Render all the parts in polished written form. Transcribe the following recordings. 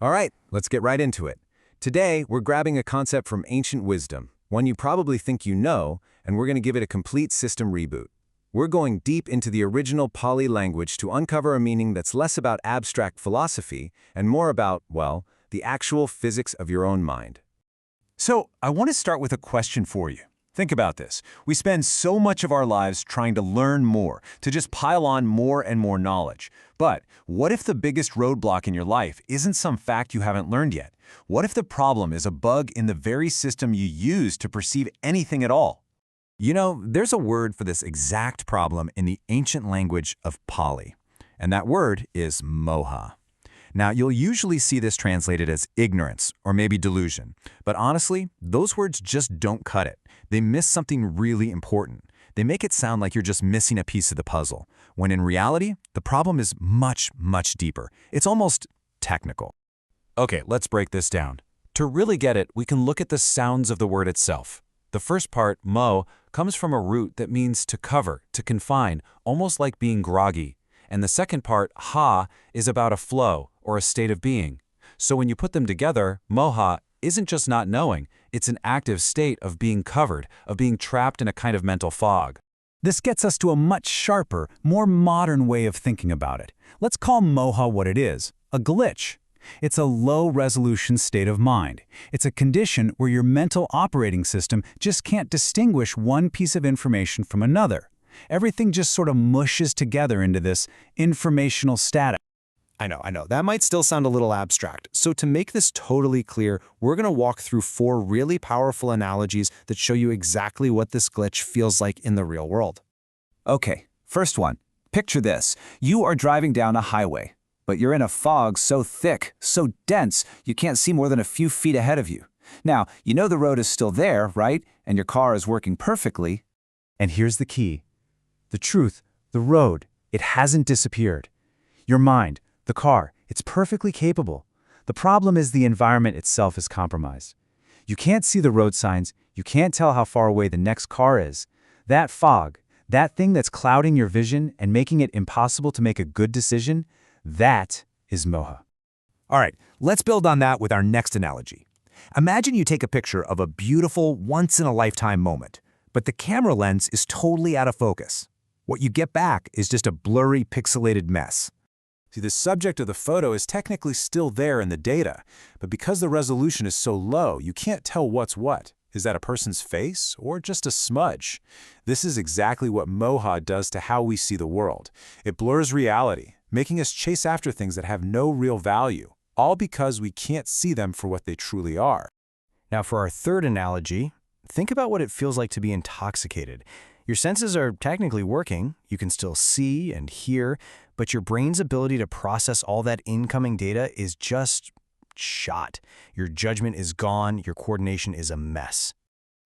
All right, let's get right into it. Today, we're grabbing a concept from ancient wisdom, one you probably think you know, and we're going to give it a complete system reboot. We're going deep into the original Pali language to uncover a meaning that's less about abstract philosophy and more about, well, the actual physics of your own mind. So, I want to start with a question for you. Think about this. We spend so much of our lives trying to learn more, to just pile on more and more knowledge. But what if the biggest roadblock in your life isn't some fact you haven't learned yet? What if the problem is a bug in the very system you use to perceive anything at all? You know, there's a word for this exact problem in the ancient language of Pali, and that word is Moha. Now, you'll usually see this translated as ignorance or maybe delusion, but honestly, those words just don't cut it. They miss something really important. They make it sound like you're just missing a piece of the puzzle, when in reality, the problem is much, much deeper. It's almost technical. Okay, let's break this down. To really get it, we can look at the sounds of the word itself. The first part, mo, comes from a root that means to cover, to confine, almost like being groggy. And the second part, ha, is about a flow or a state of being. So when you put them together, moha isn't just not knowing, it's an active state of being covered, of being trapped in a kind of mental fog. This gets us to a much sharper, more modern way of thinking about it. Let's call Moha what it is, a glitch. It's a low-resolution state of mind. It's a condition where your mental operating system just can't distinguish one piece of information from another. Everything just sort of mushes together into this informational static. I know. That might still sound a little abstract. So to make this totally clear, we're going to walk through 4 really powerful analogies that show you exactly what this glitch feels like in the real world. Okay, first one. Picture this. You are driving down a highway, but you're in a fog so thick, so dense, you can't see more than a few feet ahead of you. Now, you know the road is still there, right? And your car is working perfectly. And here's the key. The truth, the road, it hasn't disappeared. Your mind, the car, it's perfectly capable. The problem is the environment itself is compromised. You can't see the road signs, you can't tell how far away the next car is. That fog, that thing that's clouding your vision and making it impossible to make a good decision, that is Moha. All right, let's build on that with our next analogy. Imagine you take a picture of a beautiful, once-in-a-lifetime moment, but the camera lens is totally out of focus. What you get back is just a blurry, pixelated mess. See, the subject of the photo is technically still there in the data, but because the resolution is so low, you can't tell what's what. Is that a person's face or just a smudge? This is exactly what Moha does to how we see the world. It blurs reality, making us chase after things that have no real value, all because we can't see them for what they truly are. Now for our third analogy, think about what it feels like to be intoxicated. Your senses are technically working, you can still see and hear, but your brain's ability to process all that incoming data is just shot. Your judgment is gone, your coordination is a mess.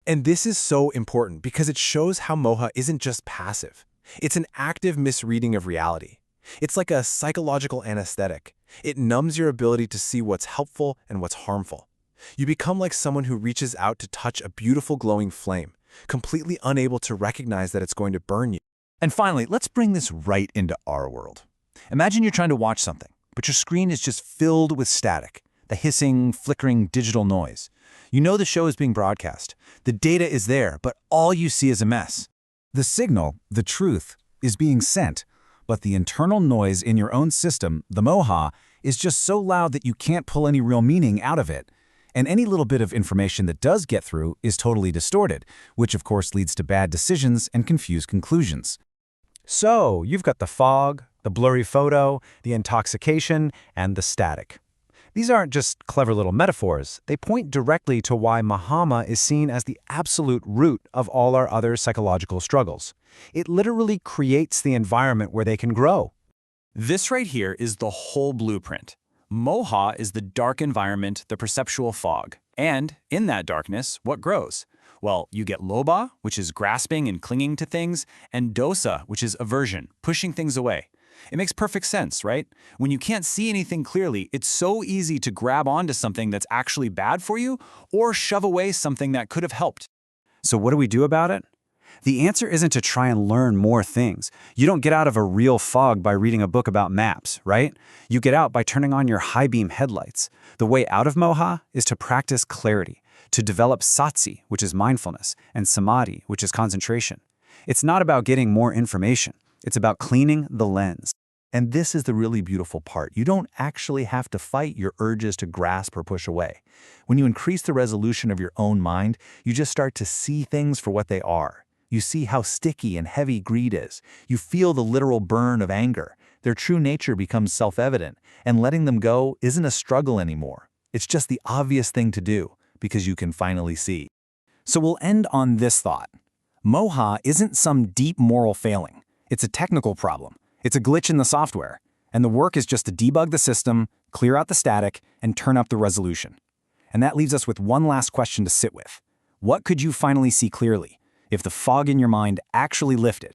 And this is so important because it shows how Moha isn't just passive. It's an active misreading of reality. It's like a psychological anesthetic. It numbs your ability to see what's helpful and what's harmful. You become like someone who reaches out to touch a beautiful glowing flame, completely unable to recognize that it's going to burn you. And finally, let's bring this right into our world. Imagine you're trying to watch something, but your screen is just filled with static, the hissing, flickering digital noise. You know the show is being broadcast. The data is there, but all you see is a mess. The signal, the truth, is being sent, but the internal noise in your own system, the Moha, is just so loud that you can't pull any real meaning out of it. And any little bit of information that does get through is totally distorted, which of course leads to bad decisions and confused conclusions. So you've got the fog, the blurry photo, the intoxication, and the static. These aren't just clever little metaphors. They point directly to why Mahama is seen as the absolute root of all our other psychological struggles. It literally creates the environment where they can grow. This right here is the whole blueprint. Moha is the dark environment, the perceptual fog. And in that darkness, what grows? Well, you get loba, which is grasping and clinging to things, and dosa, which is aversion, pushing things away. It makes perfect sense, right? When you can't see anything clearly, it's so easy to grab onto something that's actually bad for you or shove away something that could have helped. So what do we do about it? The answer isn't to try and learn more things. You don't get out of a real fog by reading a book about maps, right? You get out by turning on your high-beam headlights. The way out of Moha is to practice clarity, to develop satsi, which is mindfulness, and samadhi, which is concentration. It's not about getting more information. It's about cleaning the lens. And this is the really beautiful part. You don't actually have to fight your urges to grasp or push away. When you increase the resolution of your own mind, you just start to see things for what they are. You see how sticky and heavy greed is. You feel the literal burn of anger. Their true nature becomes self-evident, and letting them go isn't a struggle anymore. It's just the obvious thing to do, because you can finally see. So we'll end on this thought. Moha isn't some deep moral failing. It's a technical problem. It's a glitch in the software, and the work is just to debug the system, clear out the static, and turn up the resolution. And that leaves us with one last question to sit with. What could you finally see clearly if the fog in your mind actually lifted?